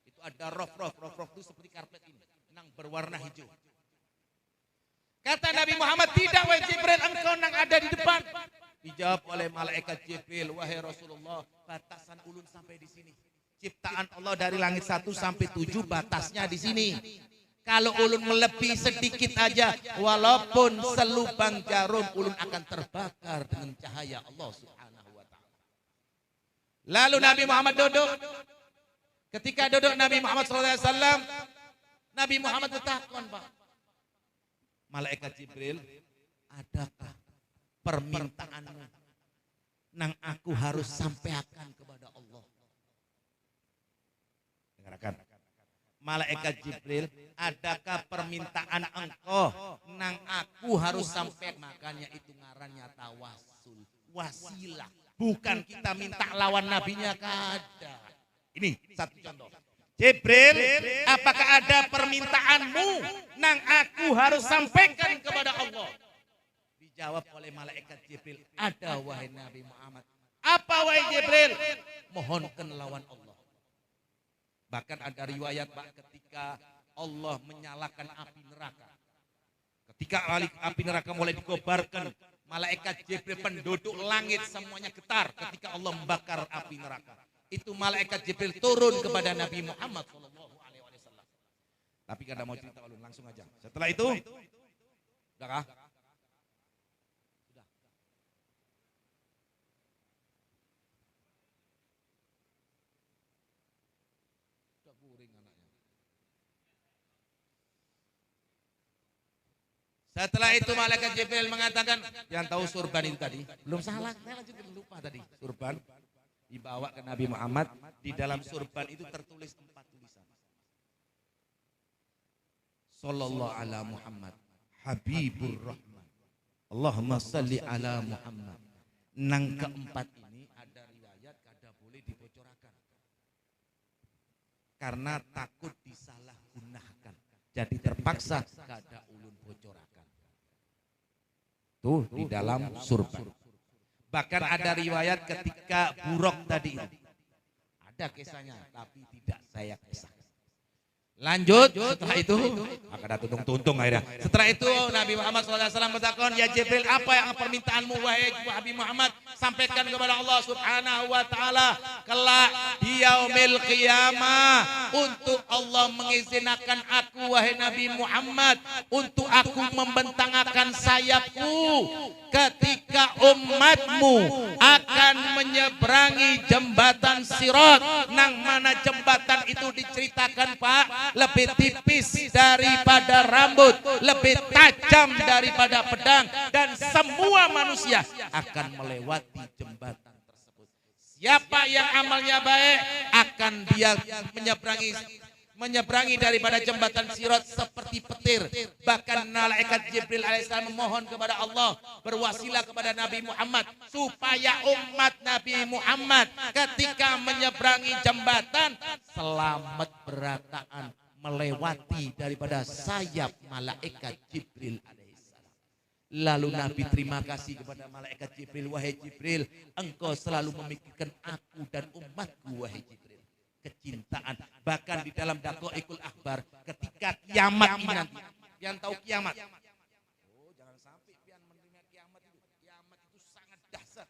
Itu ada rof-rof itu seperti karpet ini, nang berwarna hijau. Kata Nabi Muhammad, tidak wahai Jibril, engkau nang ada di depan. Dijawab oleh malaikat Jibril, wahai Rasulullah, batasan ulun sampai di sini. Ciptaan Allah dari langit 1 sampai 7 batasnya di sini. Kalau ulun melebihi sedikit aja, walaupun selubang jarum, ulun akan terbakar dengan cahaya Allah Subhanahu wa ta'ala. Lalu Nabi Muhammad duduk. Ketika duduk Nabi Muhammad SAW, Nabi Muhammad bertakon, Pak. Malaikat Jibril, adakah permintaanmu nang aku harus sampaikan kepada Allah? Dengarkan. Malaikat Jibril, adakah permintaan engkau nang aku harus sampai? Makanya itu ngarannya tawasul, wasilah. Bukan kita minta lawan nabinya, kada. Ini satu contoh. Jibril, apakah ada permintaanmu nang aku harus sampaikan kepada Allah? Dijawab oleh malaikat Jibril, ada wahai Nabi Muhammad. Apa wahai Jibril? Mohonkan lawan Allah. Bahkan ada riwayat, Pak, ketika Allah menyalakan api neraka. Ketika api neraka mulai dikobarkan, malaikat Jibril penduduk langit semuanya getar ketika Allah membakar api neraka. Itu malaikat Jibril turun kepada Nabi Muhammad SAW. Tapi kada mau cerita ulun, langsung aja. Setelah itu, udah kah? Sudah. Sudah guring anaknya. Setelah itu malaikat Jibril mengatakan, yang tahu surban itu tadi, belum salah, saya lanjutkan, lupa tadi. Surban dibawa ke Nabi Muhammad. Di dalam surban itu tertulis 4 tulisan. Sallallahu ala Muhammad Habibur Rahman, Allahumma salli ala Muhammad. Nang keempat ini ada riwayat kada boleh dibocorkan karena takut disalahgunakan. Jadi terpaksa kada ulun bocorakan. Tuh di dalam surban. Bahkan ada riwayat ketika buruk tadi itu. Ada kisahnya tapi tidak saya kisahkan. Lanjut, setelah itu akan ada tuntung-tuntung akhirnya. setelah itu Nabi Muhammad SAW bertakon, ya Jibril, apa yang permintaanmu wahai Nabi Muhammad? Sampaikan kepada Allah Subhanahu wa taala kelak di yaumil qiyamah, untuk Allah mengizinkan aku wahai Nabi Muhammad untuk aku membentangkan sayapku ketika umatmu akan menyeberangi jembatan Sirat, nang mana jembatan itu diceritakan Pak lebih tipis daripada rambut, lebih tajam daripada pedang, dan semua manusia akan melewati jembatan tersebut. Siapa yang amalnya baik akan dia menyeberangi daripada jembatan Sirat seperti petir. Bahkan malaikat Jibril alaihissalam memohon kepada Allah, berwasilah kepada Nabi Muhammad supaya umat Nabi Muhammad ketika menyeberangi jembatan selamat berataan melewati daripada sayap malaikat Jibril alaihissalam. Lalu Nabi terima kasih kepada malaikat Jibril, wahai Jibril, engkau selalu memikirkan aku dan umatku wahai Jibril. Kecintaan. Bahkan di dalam Daqaiqul Akhbar ketika kiamat ini nanti, yang tahu kiamat. Oh, jangan sampai pian menerima kiamat itu. Kiamat itu sangat dahsyat.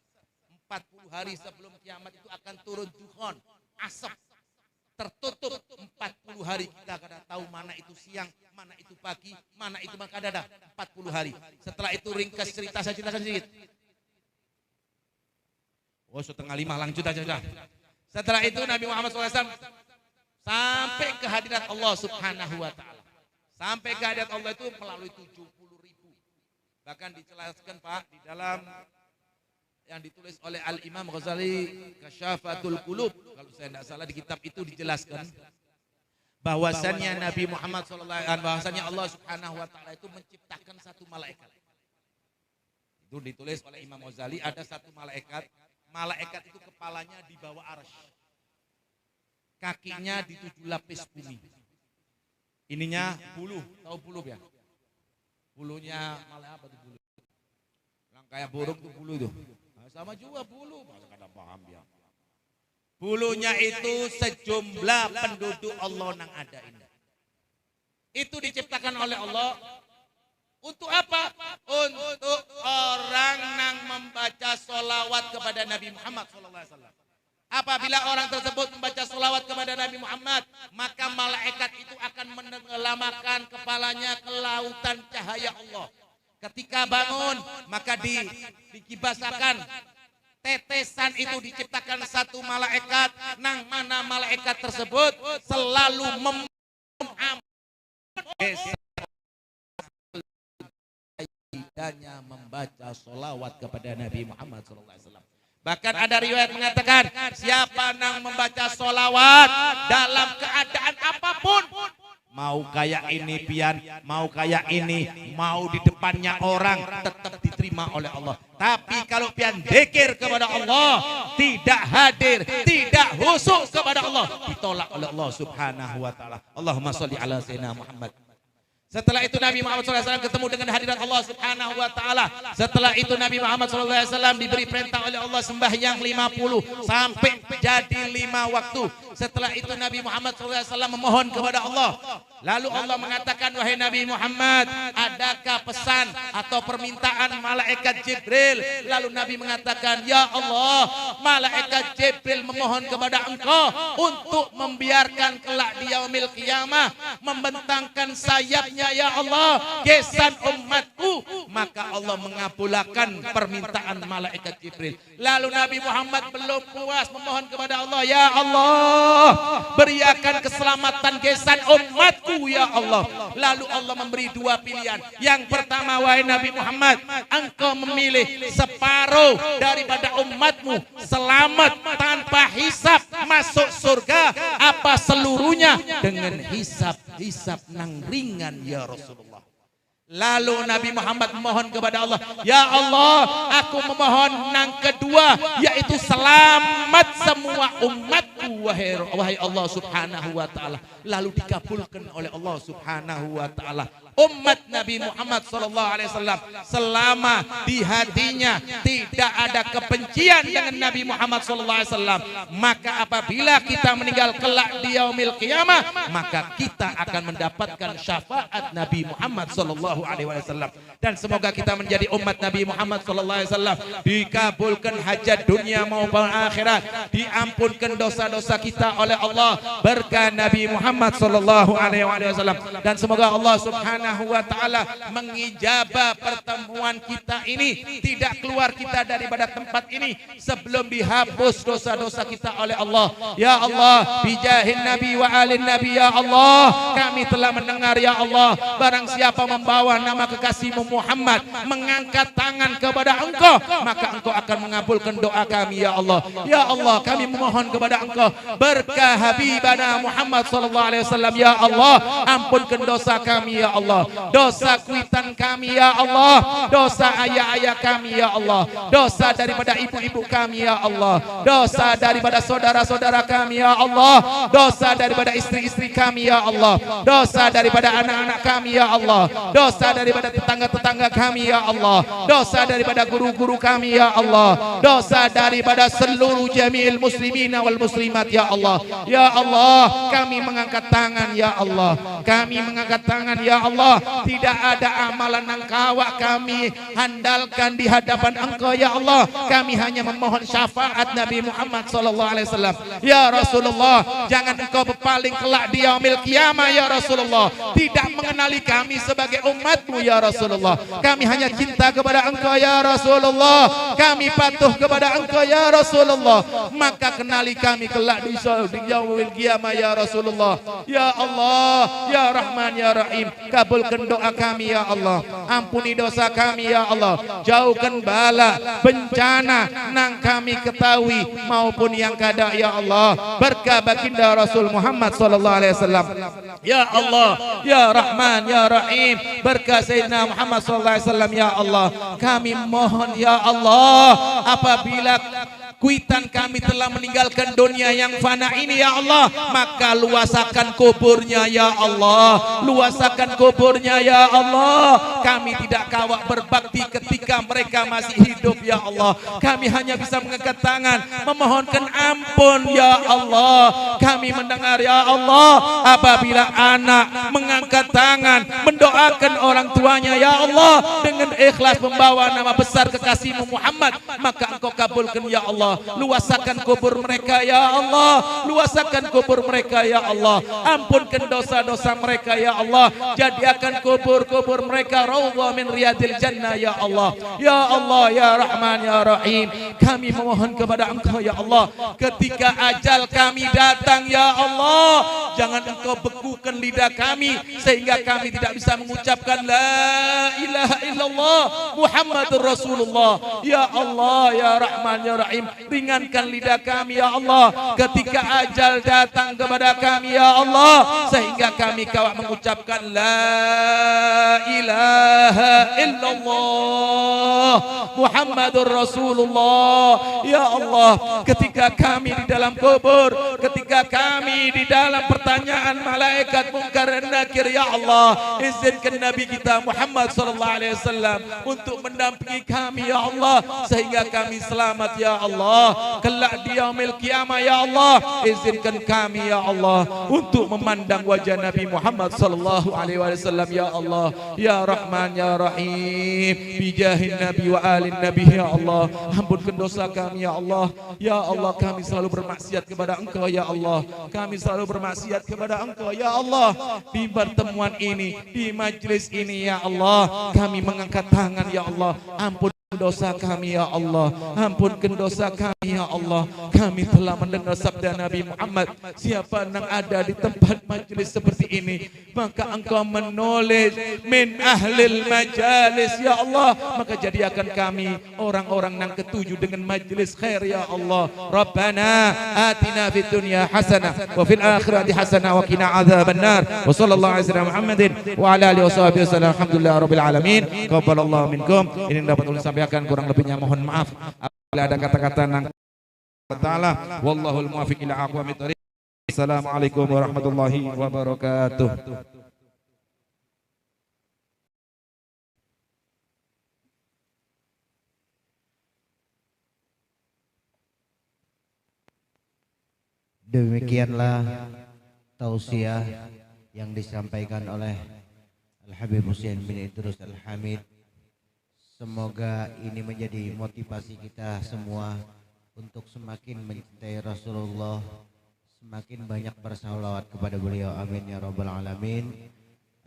40 hari sebelum kiamat itu akan turun dukhon, asap tertutup. 40 hari kita kada tahu mana itu siang, mana itu pagi, mana itu maka ada 40 hari. Setelah itu ringkas cerita saya ceritakan sedikit. Oh, 4:30 lanjut aja sudah. Setelah itu Nabi Muhammad SAW sampai ke hadirat Allah Subhanahu wa taala. Sampai ke hadirat Allah itu melalui 70.000. Bahkan dijelaskan Pak di dalam yang ditulis oleh Al-Imam Ghazali Kasyafatul Qulub, kalau saya tidak salah di kitab itu dijelaskan bahwasannya Nabi Muhammad SAW, bahwasannya Allah Subhanahu wa taala itu menciptakan satu malaikat. Itu ditulis oleh Imam Ghazali, ada satu malaikat. Malaikat itu kepalanya di bawah arsy, kakinya di 7 lapis bumi. Ininya bulu, tahu bulu ya? Bulunya malah apa tuh bulu? Yang kayak burung tuh bulu tuh. Nah, sama juga bulu, masa kada paham ya. Bulunya itu sejumlah penduduk Allah nang ada ini. Itu diciptakan oleh Allah. Untuk apa? Untuk orang yang membaca sholawat kepada Nabi Muhammad SAW. Apabila orang tersebut membaca sholawat kepada Nabi Muhammad, maka malaikat itu akan menenggelamkan kepalanya ke lautan cahaya Allah. Ketika bangun, maka dikibasakan. Tetesan itu diciptakan satu malaikat, nang mana malaikat tersebut selalu membaca sholawat kepada Nabi Muhammad SAW. Bahkan ada riwayat mengatakan, siapa yang membaca sholawat dalam keadaan apapun, mau kayak ini pian, mau kayak ini, mau di depannya orang, tetap diterima oleh Allah. Tapi kalau pian dzikir kepada Allah, tidak hadir, tidak khusyuk kepada Allah, ditolak oleh Allah Subhanahu wa taala. Allahumma sholli ala sayyidina Muhammad. Setelah itu Nabi Muhammad SAW ketemu dengan hadirat Allah Subhanahu wa taala. Setelah itu Nabi Muhammad SAW diberi perintah oleh Allah sembahyang 50 sampai jadi 5 waktu. Setelah itu Nabi Muhammad SAW memohon kepada Allah. Lalu Allah mengatakan, wahai Nabi Muhammad, adakah pesan atau permintaan malaikat Jibril? Lalu Nabi mengatakan, ya Allah, malaikat Jibril memohon kepada engkau untuk membiarkan kelak di yaumil qiyamah membentangkan sayapnya, ya Allah, gesan umatku. Maka Allah mengabulkan permintaan malaikat Jibril. Lalu Nabi Muhammad belum puas memohon kepada Allah, ya Allah, berikan keselamatan gesan umatku, ya Allah. Lalu Allah memberi 2 pilihan. Yang pertama, wahai Nabi Muhammad, engkau memilih separuh daripada umatmu selamat tanpa hisab masuk surga, apa seluruhnya dengan hisab nang ringan, ya Rasulullah. Lalu Nabi Muhammad memohon kepada Allah, ya Allah, aku memohon nang kedua, yaitu selamat semua umatku, wahai Allah Subhanahu wa taala. Lalu dikabulkan oleh Allah Subhanahu wa taala. Umat Nabi Muhammad SAW selama di hatinya tidak ada kebencian dengan Nabi Muhammad SAW, maka apabila kita meninggal kelak di yaumil qiyamah, maka kita akan mendapatkan syafaat Nabi Muhammad SAW. Dan semoga kita menjadi umat Nabi Muhammad SAW, dikabulkan hajat dunia maupun akhirat, diampunkan dosa-dosa kita oleh Allah berkah Nabi Muhammad SAW. Dan semoga Allah Subhanahu wa taala mengijabah pertemuan kita ini, tidak keluar kita daripada tempat ini sebelum dihapus dosa-dosa kita oleh Allah. Ya Allah, bijahin Nabi wa alin Nabi, ya Allah, kami telah mendengar, ya Allah, barang siapa membawa nama kekasihmu Muhammad mengangkat tangan kepada engkau, maka engkau akan mengabulkan doa kami, ya Allah. Ya Allah, kami memohon kepada engkau berkah Habibana Muhammad SAW, ya Allah, ampunkan dosa kami, ya Allah, dosa kuitan kami, ya Allah, dosa ayah-ayah kami, ya Allah, dosa daripada ibu-ibu kami, ya Allah, dosa daripada saudara-saudara kami, ya Allah, dosa daripada istri-istri kami, ya Allah, dosa daripada anak-anak kami, ya Allah, dosa daripada tetangga-tetangga kami, ya Allah, dosa daripada guru-guru kami, ya Allah, dosa daripada seluruh jami'il muslimina wal muslimat, ya Allah. Ya Allah, kami mengangkat tangan, ya Allah, kami mengangkat tangan, ya Allah. Tidak ada amalan yang kawak kami handalkan di hadapan engkau, ya Allah. Kami hanya memohon syafaat Nabi Muhammad SAW. Ya Rasulullah, jangan engkau berpaling kelak di yaumil qiyamah, ya Rasulullah. Tidak mengenali kami sebagai umatmu, ya Rasulullah. Kami hanya cinta kepada engkau, ya Rasulullah. Kami patuh kepada engkau, ya Rasulullah. Maka kenali kami kelak di yaumil qiyamah, ya Rasulullah. Ya Allah, ya Rahman, ya Rahim, kabulkan doa kami, ya Allah. Ampuni dosa kami, ya Allah. Jauhkan bala bencana nang kami ketahui maupun yang kada, ya Allah. Berkah baginda Rasul Muhammad SAW. Ya Allah, ya Rahman, ya Rahim, berkah Sayyidina Muhammad SAW, ya Allah. Kami mohon, ya Allah, apabila kuitan kami telah meninggalkan dunia yang fana ini, ya Allah, maka luasakan kuburnya, ya Allah, luasakan kuburnya, ya Allah. Kami tidak kawak berbakti ketika mereka masih hidup, ya Allah. Kami hanya bisa mengangkat tangan memohonkan ampun, ya Allah. Kami mendengar, ya Allah, apabila anak mengangkat tangan mendoakan orang tuanya, ya Allah, dengan ikhlas membawa nama besar kekasihmu Muhammad, maka engkau kabulkan, ya Allah. Luasakan kubur mereka, ya Allah, luasakan kubur mereka, ya Allah. Ampunkan dosa-dosa mereka, ya Allah. Jadikan kubur-kubur mereka raudhah min riyadil jannah, ya Allah. Ya Allah, ya Rahman, ya Rahim, kami memohon kepada engkau, ya Allah, ketika ajal kami datang, ya Allah, jangan engkau bekukan lidah kami sehingga kami tidak bisa mengucapkan la ilaha illallah Muhammadur Rasulullah. Ya Allah, ya Rahman, ya Rahim, ringankan lidah kami, ya Allah, ketika ajal datang kepada kami, ya Allah, sehingga kami kawak mengucapkan la ilaha illallah Muhammadur Rasulullah. Ya Allah, ketika kami di dalam kubur ketika kami di dalam pertanyaan malaikat mungkar dan nakir, ya Allah izinkan Nabi kita Muhammad sallallahu alaihi wasallam untuk mendampingi kami ya Allah sehingga kami selamat ya Allah kelak di yaumil qiyamah ya Allah. Izinkan kami ya Allah untuk memandang wajah Nabi Muhammad sallallahu alaihi wasallam ya Allah ya Rahman ya Rahim bijahin Nabi wa alin Nabi ya Allah. Ampunkan dosa kami ya Allah. Ya Allah, kami selalu bermaksiat kepada Engkau ya Allah. Kami selalu bermaksiat kepada Engkau ya Allah. Di pertemuan ini, di majelis ini ya Allah, kami mengangkat tangan ya Allah. Ampun dosa kami ya Allah, ampunkan dosa kami ya Allah. Kami telah mendengar sabda Nabi Muhammad, siapa yang ada di tempat majelis seperti ini maka Engkau menulis min ahlil majalis ya Allah, maka jadikan kami orang-orang yang ketujuh dengan majelis khair ya Allah. Rabbana atina fid dunya hasanah wa fil akhirati hasanah wa qina adzabannar. Wa sallallahu alaihi wasallam Muhammadin wa ala alihi washabihi wasallam. Alhamdulillah rabbil alamin. Qabbalallahu minkum. Ini dapat ulun sampaikan, kurang lebihnya mohon maaf apabila ada kata-kata yang taala. Wallahul muwaffiq ila aqwamit thoriq. Assalamualaikum warahmatullahi wabarakatuh. Demikianlah tausiah yang disampaikan oleh Al-Habib Husain bin Idrus Al-Hamid. Semoga ini menjadi motivasi kita semua untuk semakin mencintai Rasulullah, semakin banyak bersalawat kepada beliau. Amin ya rabbal alamin.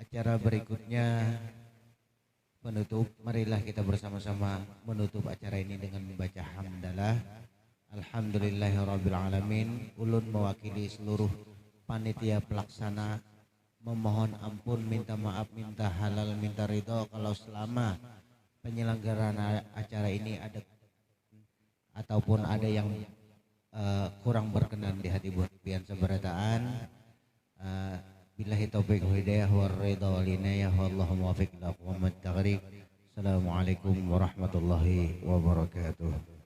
Acara berikutnya penutup, marilah kita bersama-sama menutup acara ini dengan membaca hamdalah. Alhamdulillahirabbil alamin. Ulun mewakili seluruh panitia pelaksana memohon ampun, minta maaf, minta halal, minta ridho kalau selama penyelenggaraan acara ini ada ataupun ada yang kurang berkenan di hati pian seberataan. Billahi taufiq wal hidayah war ridha wal inayah wallahu muwaffiq ila aqwamit thoriq. Assalamualaikum warahmatullahi wabarakatuh.